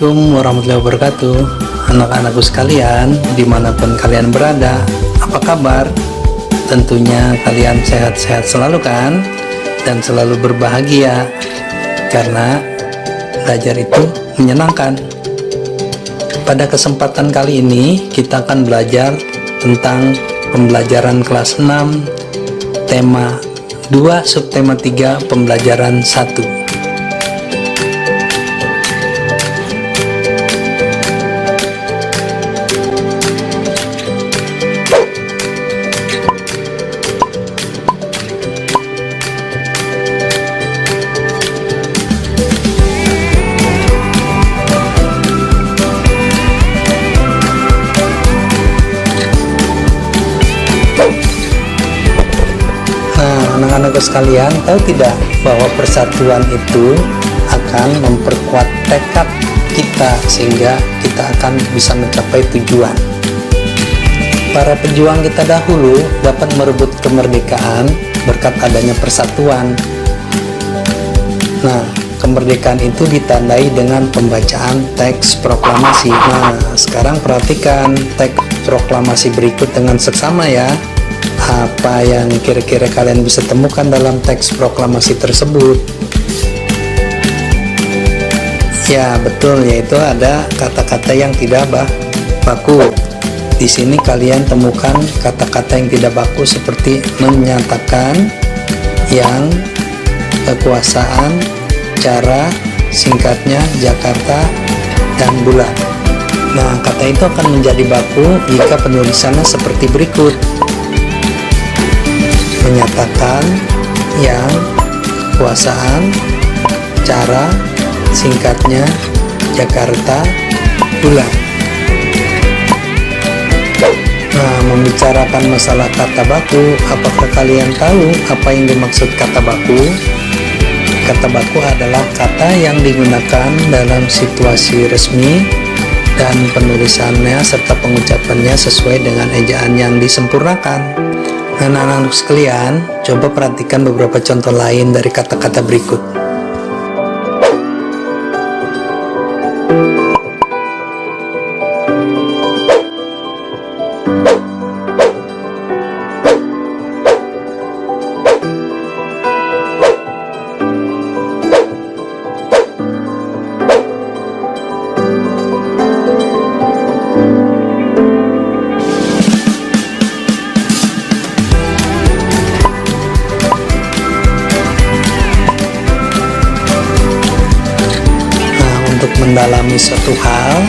Assalamualaikum warahmatullahi wabarakatuh. Anak-anakku sekalian, dimanapun kalian berada, apa kabar? Tentunya kalian sehat-sehat selalu kan? Dan selalu berbahagia, karena belajar itu menyenangkan. Pada kesempatan kali ini kita akan belajar tentang pembelajaran kelas 6, tema 2, subtema 3, pembelajaran 1. Anak-anakku sekalian, tahu tidak bahwa persatuan itu akan memperkuat tekad kita sehingga kita akan bisa mencapai tujuan. Para pejuang kita dahulu dapat merebut kemerdekaan berkat adanya persatuan. Nah, kemerdekaan itu ditandai dengan pembacaan teks proklamasi. Nah, sekarang perhatikan teks proklamasi berikut dengan seksama ya. Apa yang kira-kira kalian bisa temukan dalam teks proklamasi tersebut? Ya, betul, yaitu ada kata-kata yang tidak baku. Di sini kalian temukan kata-kata yang tidak baku seperti menyatakan, yang, kekuasaan, cara, singkatnya Jakarta, dan bulan. Nah, kata itu akan menjadi baku jika penulisannya seperti berikut: menyatakan, yang, kekuasaan, cara, singkatnya Jakarta, bulan. Nah, membicarakan masalah kata baku, apakah kalian tahu apa yang dimaksud kata baku? Kata baku adalah kata yang digunakan dalam situasi resmi dan penulisannya serta pengucapannya sesuai dengan ejaan yang disempurnakan. Anak-anak sekalian, coba perhatikan beberapa contoh lain dari kata-kata berikut. Mendalami suatu hal,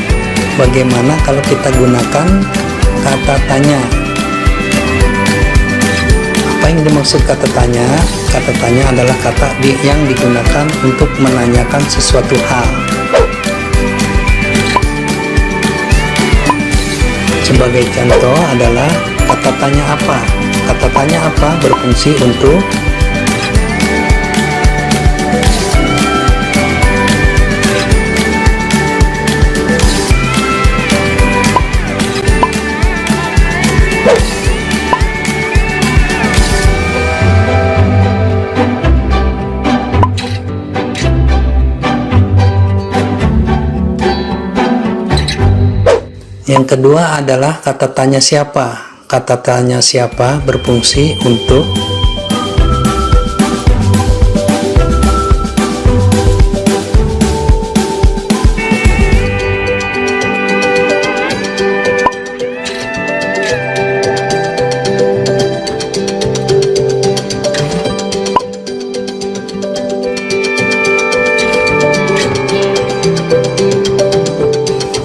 bagaimana kalau kita gunakan kata tanya? Apa yang dimaksud kata tanya? Kata tanya adalah kata yang digunakan untuk menanyakan sesuatu hal. Sebagai contoh adalah kata tanya apa? Kata tanya apa berfungsi untuk Yang kedua adalah kata tanya siapa. Kata tanya siapa berfungsi untuk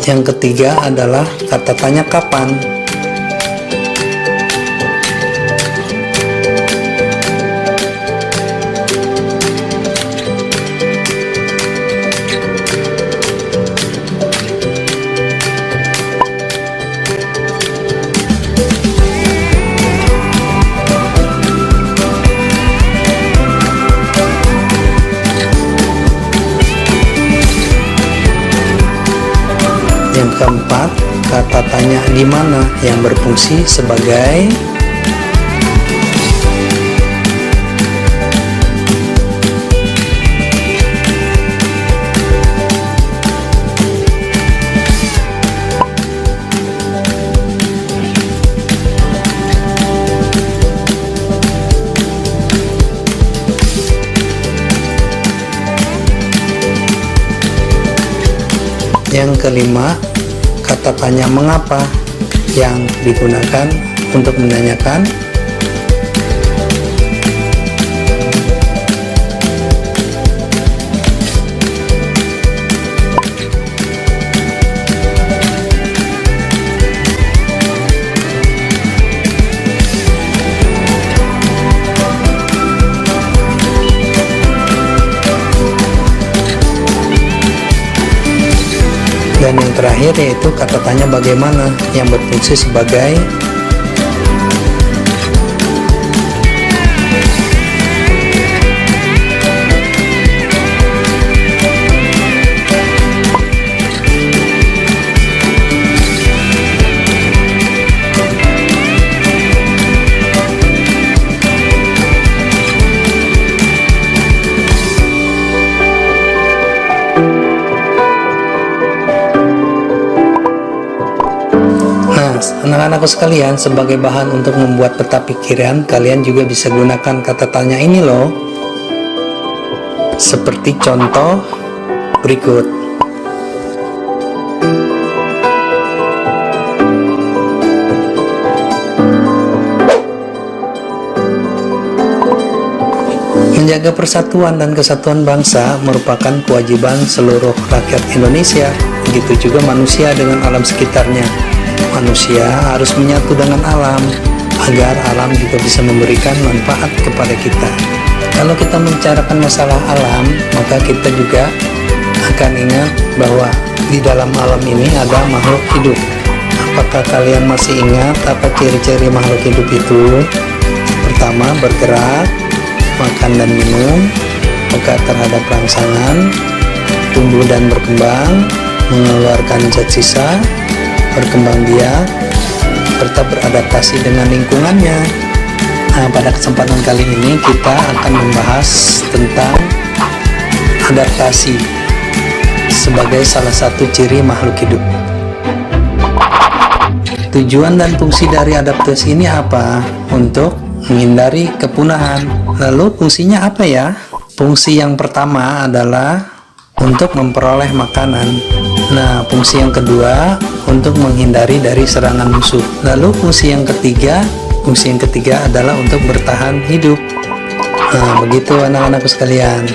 Yang ketiga adalah kata tanya kapan. Yang keempat, kata tanya di mana yang berfungsi sebagai Yang kelima, kata tanya mengapa yang digunakan untuk menanyakan. Dan yang terakhir yaitu kata tanya bagaimana yang berfungsi sebagai anak-anakku sekalian, sebagai bahan untuk membuat peta pikiran, kalian juga bisa gunakan kata tanya ini loh. Seperti contoh berikut. Menjaga persatuan dan kesatuan bangsa merupakan kewajiban seluruh rakyat Indonesia. Begitu juga manusia dengan alam sekitarnya. Manusia harus menyatu dengan alam agar alam juga bisa memberikan manfaat kepada kita. Kalau kita membicarakan masalah alam, maka kita juga akan ingat bahwa di dalam alam ini ada makhluk hidup. Apakah kalian masih ingat apa ciri-ciri makhluk hidup itu? Pertama, bergerak, makan dan minum, peka terhadap rangsangan, tumbuh dan berkembang, mengeluarkan zat sisa, berkembang biak, serta beradaptasi dengan lingkungannya. Nah, pada kesempatan kali ini kita akan membahas tentang adaptasi sebagai salah satu ciri makhluk hidup. Tujuan dan fungsi dari adaptasi ini apa? Untuk menghindari kepunahan. Lalu fungsinya apa ya? Fungsi yang pertama adalah untuk memperoleh makanan. Nah, fungsi yang kedua untuk menghindari dari serangan musuh. Lalu fungsi yang ketiga adalah untuk bertahan hidup. Nah, begitu anak-anakku sekalian.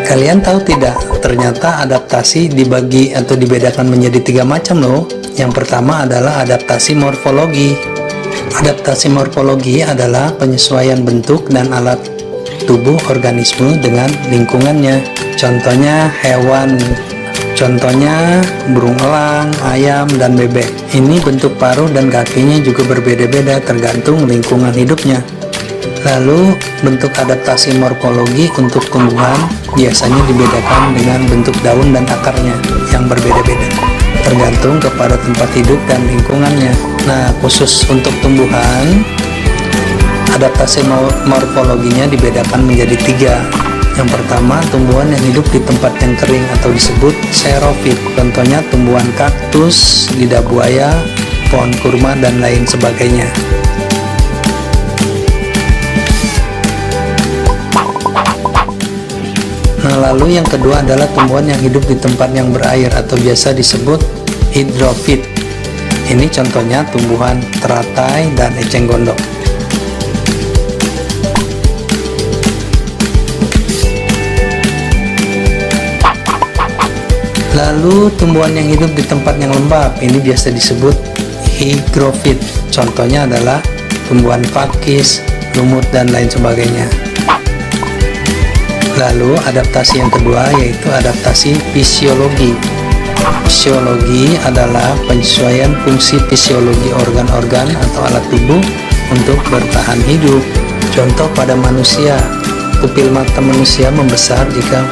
Kalian tahu tidak, ternyata adaptasi dibagi atau dibedakan menjadi 3 macam loh. Yang pertama adalah adaptasi morfologi. Adaptasi morfologi adalah penyesuaian bentuk dan alat tubuh organisme dengan lingkungannya. Contohnya hewan, contohnya burung elang, ayam, dan bebek. Ini bentuk paruh dan kakinya juga berbeda-beda tergantung lingkungan hidupnya. Lalu bentuk adaptasi morfologi untuk tumbuhan biasanya dibedakan dengan bentuk daun dan akarnya yang berbeda-beda tergantung kepada tempat hidup dan lingkungannya. Nah, khusus untuk tumbuhan, adaptasi morfologinya dibedakan menjadi 3. Yang pertama, tumbuhan yang hidup di tempat yang kering atau disebut xerofit. Contohnya tumbuhan kaktus, lidah buaya, pohon kurma, dan lain sebagainya. Nah, lalu yang kedua adalah tumbuhan yang hidup di tempat yang berair atau biasa disebut hidrofit. Ini contohnya tumbuhan teratai dan eceng gondok. Lalu tumbuhan yang hidup di tempat yang lembab, ini biasa disebut hygrofit. Contohnya adalah tumbuhan pakis, lumut, dan lain sebagainya. Lalu adaptasi yang kedua yaitu adaptasi fisiologi. Fisiologi adalah penyesuaian fungsi fisiologi organ-organ atau alat tubuh untuk bertahan hidup. Contoh pada manusia, pupil mata manusia membesar jika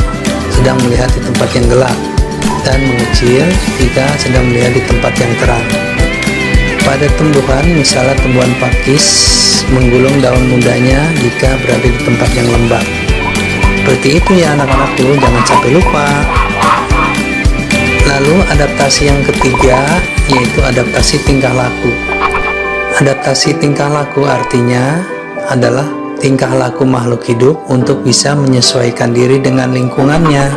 sedang melihat di tempat yang gelap dan mengecil jika sedang melihat di tempat yang terang. Pada tumbuhan, misalnya tumbuhan pakis menggulung daun mudanya jika berada di tempat yang lembab. Seperti itu ya anak-anakku, jangan sampai lupa. Lalu adaptasi yang ketiga yaitu adaptasi tingkah laku. Adaptasi tingkah laku artinya adalah tingkah laku makhluk hidup untuk bisa menyesuaikan diri dengan lingkungannya.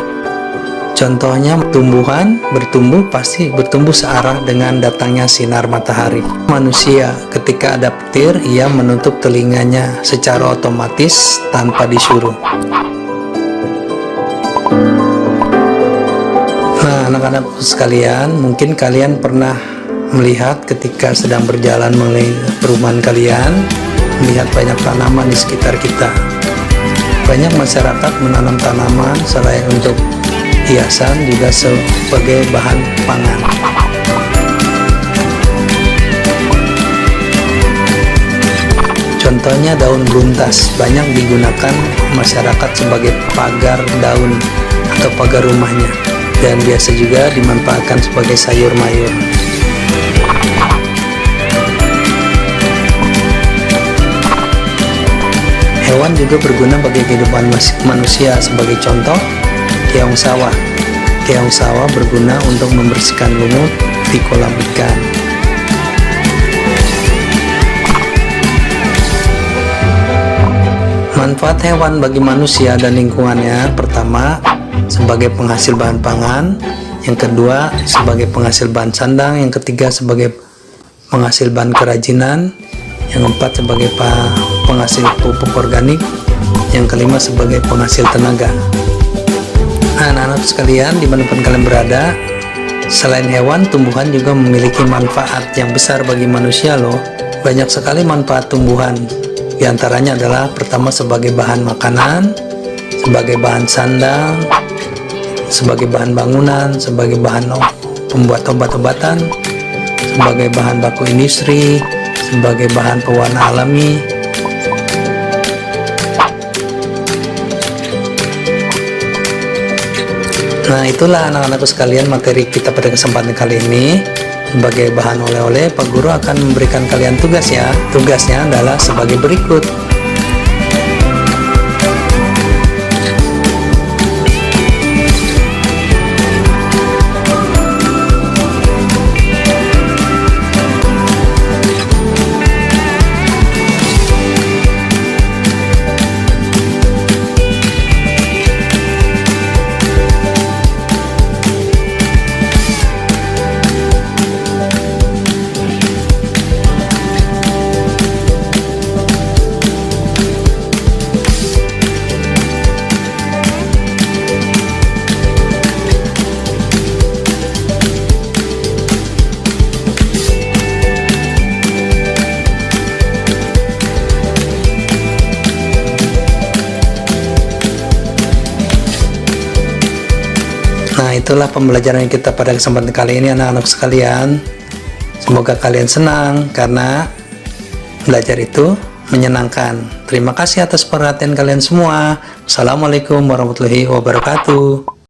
Contohnya tumbuhan bertumbuh pasti bertumbuh searah dengan datangnya sinar matahari. Manusia ketika ada petir, ia menutup telinganya secara otomatis tanpa disuruh. Nah, anak-anak sekalian, mungkin kalian pernah melihat ketika sedang berjalan mengelilingi perumahan kalian, melihat banyak tanaman di sekitar kita. Banyak masyarakat menanam tanaman selain untuk hiasan juga sebagai bahan pangan. Contohnya daun buntas banyak digunakan masyarakat sebagai pagar daun atau pagar rumahnya, dan biasa juga dimanfaatkan sebagai sayur mayur. Hewan juga berguna bagi kehidupan manusia. Sebagai contoh, keong sawah. Keong sawah berguna untuk membersihkan lumut di kolam ikan. Manfaat hewan bagi manusia dan lingkungannya: pertama, sebagai penghasil bahan pangan; yang kedua, sebagai penghasil bahan sandang; yang ketiga, sebagai penghasil bahan kerajinan; yang keempat, sebagai penghasil pupuk organik; yang kelima, sebagai penghasil tenaga. Nah, anak-anak sekalian, dimanapun kalian berada, selain hewan, tumbuhan juga memiliki manfaat yang besar bagi manusia loh. Banyak sekali manfaat tumbuhan. Di antaranya adalah pertama, sebagai bahan makanan, sebagai bahan sandang, sebagai bahan bangunan, sebagai bahan pembuat obat-obatan, sebagai bahan baku industri, sebagai bahan pewarna alami. Nah, itulah anak-anakku sekalian materi kita pada kesempatan kali ini. Sebagai bahan oleh-oleh, Pak Guru akan memberikan kalian tugas ya. Tugasnya adalah sebagai berikut. Nah, itulah pembelajaran kita pada kesempatan kali ini anak-anak sekalian. Semoga kalian senang karena belajar itu menyenangkan. Terima kasih atas perhatian kalian semua. Assalamualaikum warahmatullahi wabarakatuh.